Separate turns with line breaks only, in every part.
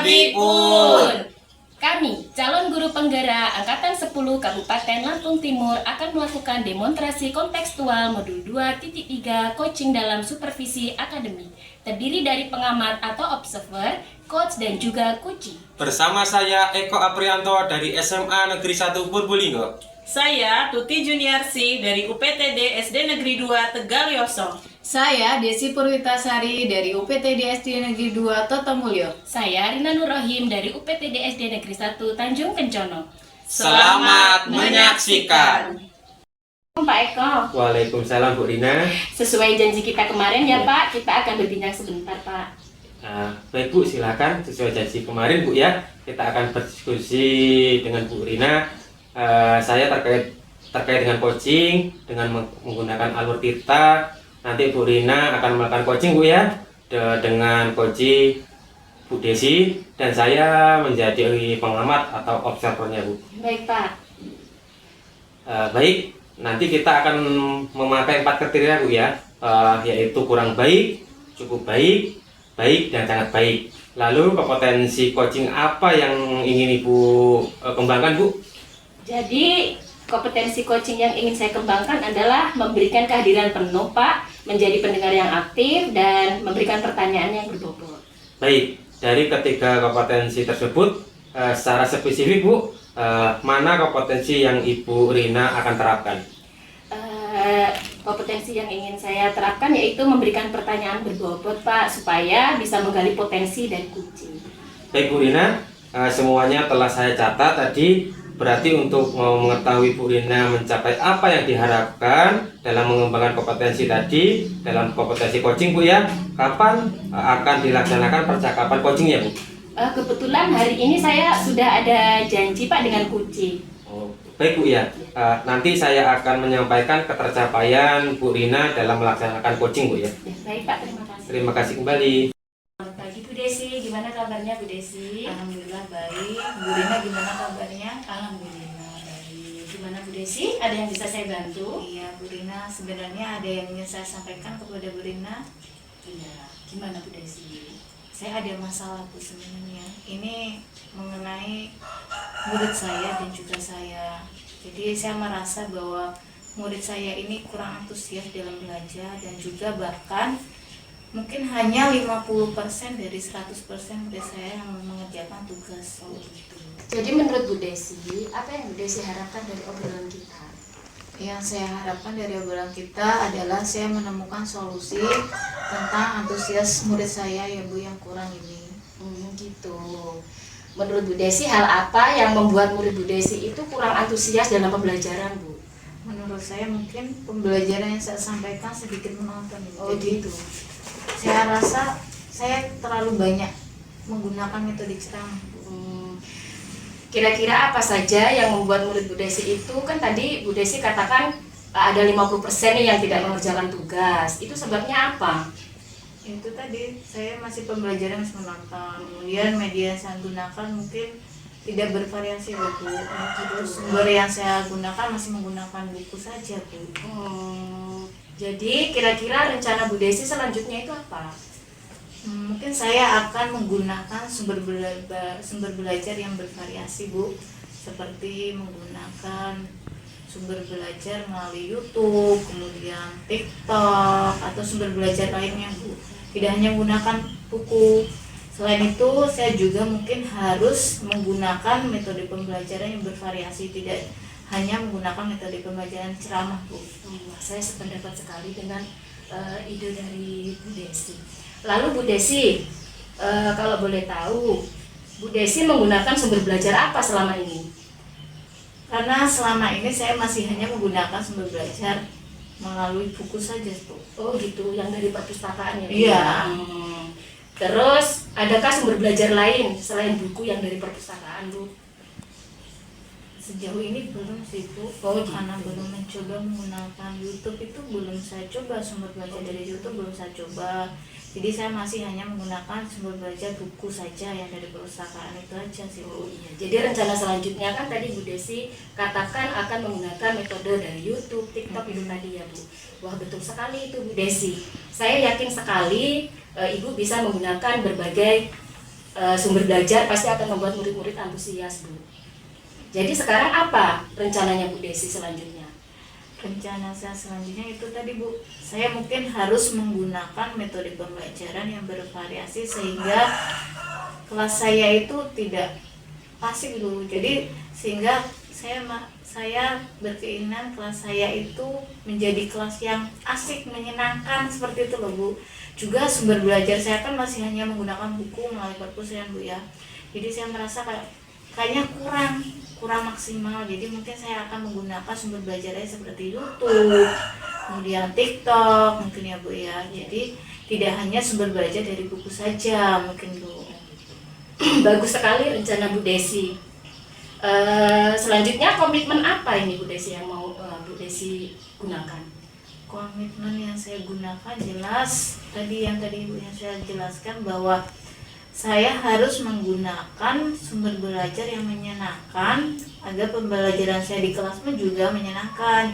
Sabipun.
Kami, calon guru penggerak Angkatan 10 Kabupaten Lampung Timur akan melakukan demonstrasi kontekstual modul 2.3 coaching dalam supervisi akademi. Terdiri dari pengamat atau observer, coach dan juga coaching.
Bersama saya Eko Aprianto dari SMA Negeri 1 Purbolinggo.
Saya Tuti Juniarsi dari UPTD SD Negeri 2 Tegalyoso.
Saya Desi Purwitasari dari UPTD SD Negeri 2 Totomulyo.
Saya Rina Nurrohim dari UPTD SD Negeri 1 Tanjung Kencono.
Selamat menyaksikan.
Pak Eko,
Waalaikumsalam Bu Rina.
sesuai janji kita kemarin ya Pak, kita akan berbincang sebentar Pak.
Baik Bu, silakan sesuai janji kemarin Bu ya. Kita akan berdiskusi dengan Bu Rina. Saya terkait dengan coaching dengan menggunakan alur Tirta. Nanti Bu Rina akan melakukan coaching Bu ya dengan coach Bu Desi, dan saya menjadi pengamat atau observernya Bu.
Baik Pak.
Baik, nanti kita akan memakai 4 kriteria Bu ya, yaitu kurang baik, cukup baik, baik, dan sangat baik. Lalu kompetensi coaching apa yang ingin Ibu kembangkan Bu?
Jadi kompetensi coaching yang ingin saya kembangkan adalah memberikan kehadiran penuh Pak, menjadi pendengar yang aktif dan memberikan pertanyaan yang berbobot.
Baik, dari ketiga kompetensi tersebut secara spesifik Bu, mana kompetensi yang Ibu Rina akan terapkan?
Kompetensi yang ingin saya terapkan yaitu memberikan pertanyaan berbobot Pak, supaya bisa menggali potensi dari coaching.
Baik Bu Rina, semuanya telah saya catat tadi. Berarti untuk mengetahui Bu Rina mencapai apa yang diharapkan dalam mengembangkan kompetensi tadi, dalam kompetensi coaching Bu ya, kapan akan dilaksanakan percakapan coachingnya Bu?
Kebetulan hari ini saya sudah ada janji Pak dengan coaching.
Oh, baik Bu ya, nanti saya akan menyampaikan ketercapaian Bu Rina dalam melaksanakan coaching Bu ya.
Baik Pak, terima kasih.
Terima kasih kembali.
Selamat pagi Bu Desi, gimana kabarnya Bu Desi?
Alhamdulillah baik. Bu Rina gimana kabarnya?
Alhamdulillah baik. Gimana Bu Desi? Ada yang bisa saya bantu?
Iya Bu Rina, sebenarnya ada yang ingin saya sampaikan kepada Bu Rina.
Iya. Gimana Bu Desi?
Saya ada masalah Bu sebenarnya. Ini mengenai murid saya dan juga saya. Jadi saya merasa bahwa murid saya ini kurang antusias dalam belajar, dan juga bahkan mungkin hanya 50% dari 100% murid saya yang mengerjakan tugas.
Oh gitu. Jadi menurut Bu Desi, apa yang Bu Desi harapkan dari obrolan kita?
Yang saya harapkan dari obrolan kita adalah saya menemukan solusi tentang antusias murid saya ya Bu yang kurang ini.
Gitu. Menurut Bu Desi, hal apa yang membuat murid Bu Desi itu kurang antusias dalam pembelajaran Bu?
Menurut saya mungkin pembelajaran yang saya sampaikan sedikit menonton.
Oh
Jadi
gitu.
saya rasa saya terlalu banyak menggunakan metode ceramah.
Kira-kira apa saja yang membuat murid Bu Desi itu, kan tadi Bu Desi katakan ada 50% nih yang tidak mengerjakan tugas. Itu sebabnya apa?
Itu tadi saya masih pembelajaran masih menonton. Kemudian media yang saya gunakan mungkin tidak bervariasi Bu. Terus sumber yang saya gunakan masih menggunakan buku saja Bu.
Jadi kira-kira rencana Bu Desi selanjutnya itu apa?
Mungkin saya akan menggunakan sumber belajar yang bervariasi Bu, seperti menggunakan sumber belajar melalui YouTube, kemudian TikTok, atau sumber belajar lainnya Bu. Tidak hanya menggunakan buku. Selain itu saya juga mungkin harus menggunakan metode pembelajaran yang bervariasi, tidak hanya menggunakan metode pembelajaran ceramah Bu.
Saya sependapat sekali dengan ide dari Bu Desi. Lalu Bu Desi, kalau boleh tahu, Bu Desi menggunakan sumber belajar apa selama ini?
Karena selama ini saya masih hanya menggunakan sumber belajar melalui buku saja Bu.
Oh gitu, yang dari perpustakaan ya?
Iya.
Terus, adakah sumber belajar lain selain buku yang dari perpustakaan Bu?
Sejauh ini belum sih Bu. Karena belum mencoba menggunakan YouTube, itu belum saya coba. Sumber belajar dari YouTube belum saya coba. Jadi saya masih hanya menggunakan sumber belajar buku saja yang dari perpustakaan itu aja sih Bu.
Iya. Jadi rencana selanjutnya kan tadi Bu Desi katakan akan menggunakan metode dari YouTube, TikTok itu tadi ya Bu. Wah betul sekali itu Bu Desi. Saya yakin sekali Ibu bisa menggunakan berbagai sumber belajar pasti akan membuat murid-murid antusias, Bu. Jadi sekarang apa rencananya Bu Desi selanjutnya?
Rencana saya selanjutnya itu tadi Bu, saya mungkin harus menggunakan metode pembelajaran yang bervariasi sehingga kelas saya itu tidak pasif dulu. Jadi sehingga saya berkeinginan kelas saya itu menjadi kelas yang asik, menyenangkan seperti itu loh Bu. Juga sumber belajar saya kan masih hanya menggunakan buku melalui perpustakaan Bu ya. Jadi saya merasa kayaknya kurang maksimal. Jadi mungkin saya akan menggunakan sumber belajarnya seperti YouTube, kemudian TikTok mungkin ya Bu ya. Jadi tidak hanya sumber belajar dari buku saja mungkin Bu.
Bagus sekali rencana Bu Desi. Selanjutnya komitmen apa ini Bu Desi yang mau Bu Desi gunakan?
Komitmen yang saya gunakan jelas yang tadi Ibu yang saya jelaskan bahwa saya harus menggunakan sumber belajar yang menyenangkan agar pembelajaran saya di kelas pun juga menyenangkan.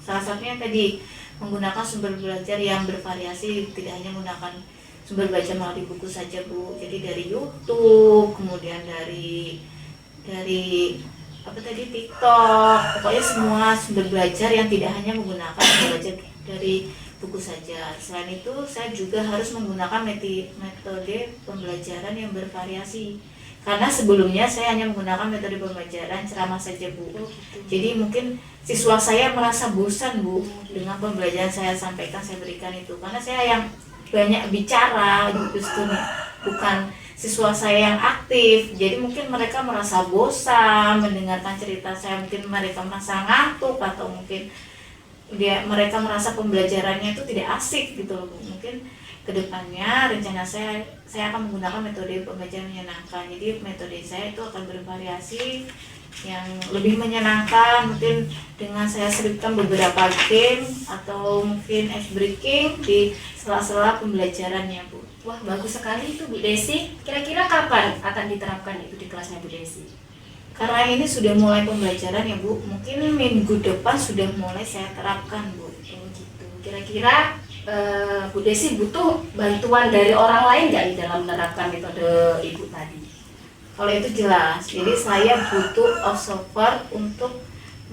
Salah satunya tadi menggunakan sumber belajar yang bervariasi, tidak hanya menggunakan sumber belajar melalui buku saja Bu. Jadi dari YouTube, kemudian dari TikTok, pokoknya semua sumber belajar yang tidak hanya menggunakan sumber belajar dari buku saja. Selain itu saya juga harus menggunakan metode pembelajaran yang bervariasi, karena sebelumnya saya hanya menggunakan metode pembelajaran ceramah saja Bu. Jadi mungkin siswa saya merasa bosan Bu dengan pembelajaran saya sampaikan, saya berikan itu, karena saya yang banyak bicara justru bukan siswa saya yang aktif. Jadi mungkin mereka merasa bosan mendengarkan cerita saya, mungkin mereka merasa ngantuk, atau mungkin mereka merasa pembelajarannya itu tidak asik gitu loh Bu. Mungkin kedepannya rencana saya akan menggunakan metode pembelajaran menyenangkan. Jadi metode saya itu akan bervariasi yang lebih menyenangkan, mungkin dengan saya selipkan beberapa game atau mungkin ice breaking di sela-sela pembelajarannya Bu.
Wah, bagus sekali itu Bu Desi. Kira-kira kapan akan diterapkan itu di kelasnya Bu Desi?
Karena ini sudah mulai pembelajaran ya Bu, mungkin minggu depan sudah mulai saya terapkan Bu.
Oh gitu. Kira-kira Bu Desi butuh bantuan dari orang lain nggak di dalam menerapkan metode Ibu tadi?
Kalau itu jelas, jadi saya butuh observer untuk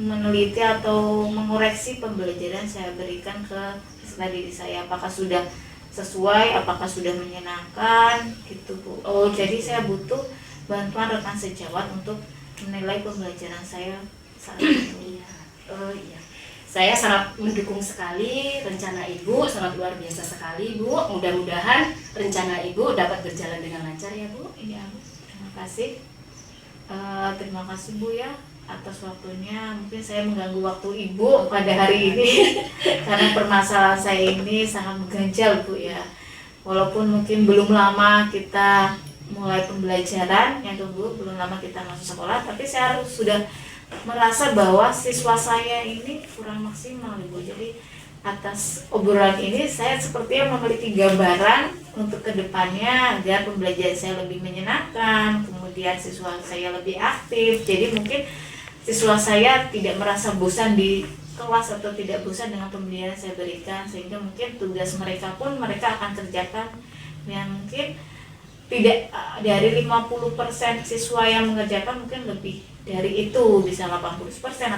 meneliti atau mengoreksi pembelajaran saya berikan ke peserta didik saya, apakah sudah sesuai, apakah sudah menyenangkan gitu Bu. Oh, jadi saya butuh bantuan rekan sejawat untuk menilai pembelajaran saya saat itu.
Oh iya, saya sangat mendukung sekali rencana Ibu, sangat luar biasa sekali Bu. Mudah-mudahan rencana Ibu dapat berjalan dengan lancar ya Bu.
Iya Bu, terima kasih. Terima kasih Bu ya atas waktunya. Mungkin saya mengganggu waktu Ibu pada hari ini karena permasalahan saya ini sangat mengganjal Bu ya. Walaupun mungkin belum lama kita mulai pembelajaran, yang tunggu belum lama kita masuk sekolah, tapi saya sudah merasa bahwa siswa saya ini kurang maksimal Ibu. Jadi atas obrolan ini saya sepertinya memiliki gambaran untuk kedepannya agar pembelajaran saya lebih menyenangkan, kemudian siswa saya lebih aktif. Jadi mungkin siswa saya tidak merasa bosan di kelas atau tidak bosan dengan pembelajaran yang saya berikan, sehingga mungkin tugas mereka pun mereka akan kerjakan yang mungkin tidak dari 50% siswa yang mengerjakan, mungkin lebih dari itu, bisa 80%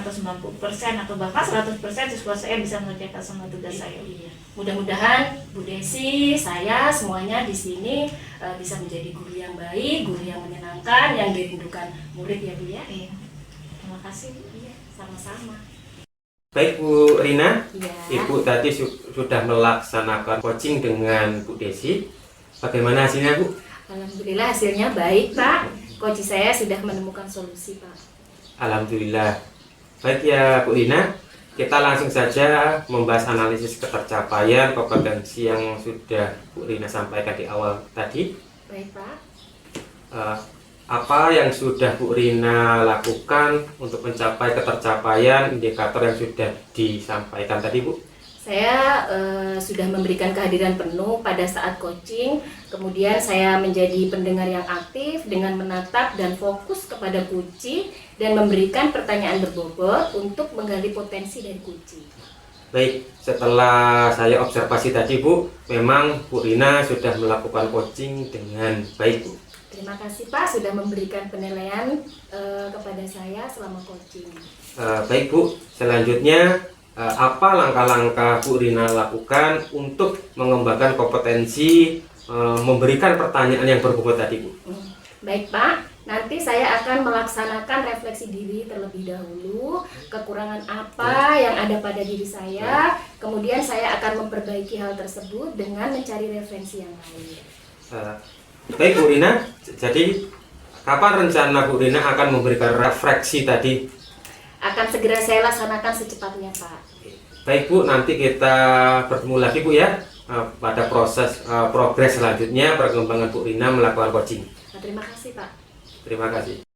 atau 90% atau bahkan 100% siswa saya bisa mengerjakan semua tugas saya.
Iya. Mudah-mudahan Bu Desi, saya semuanya di sini bisa menjadi guru yang baik, guru yang menyenangkan, yang dirindukan murid ya Bu ya.
Iya. Terima kasih Bu.
Iya, sama-sama.
Baik Bu Rina,
Iya.
Ibu tadi sudah melaksanakan coaching dengan Bu Desi. Bagaimana hasilnya Bu?
Alhamdulillah hasilnya baik Pak. Coach saya sudah menemukan solusi Pak.
Alhamdulillah. Baik ya Bu Rina, kita langsung saja membahas analisis ketercapaian kompetensi yang sudah Bu Rina sampaikan di awal tadi.
Baik Pak.
Apa yang sudah Bu Rina lakukan untuk mencapai ketercapaian indikator yang sudah disampaikan tadi Bu?
Saya sudah memberikan kehadiran penuh pada saat coaching, kemudian saya menjadi pendengar yang aktif dengan menatap dan fokus kepada kunci dan memberikan pertanyaan berbobot untuk menggali potensi dari kunci.
Baik, setelah saya observasi tadi Bu, memang Bu Rina sudah melakukan coaching dengan baik Bu.
Terima kasih Pak sudah memberikan penilaian kepada saya selama coaching.
Baik Bu, selanjutnya apa langkah-langkah Bu Rina lakukan untuk mengembangkan kompetensi memberikan pertanyaan yang berbobot tadi Bu?
Baik Pak, nanti saya akan melaksanakan refleksi diri terlebih dahulu, kekurangan apa yang ada pada diri saya, kemudian saya akan memperbaiki hal tersebut dengan mencari referensi yang lain.
Baik Bu Rina, jadi kapan rencana Bu Rina akan memberikan refleksi tadi?
Akan segera saya laksanakan secepatnya Pak.
Baik Bu, nanti kita bertemu lagi Bu ya pada proses progres selanjutnya perkembangan Bu Rina melakukan coaching.
Terima kasih Pak.
Terima kasih.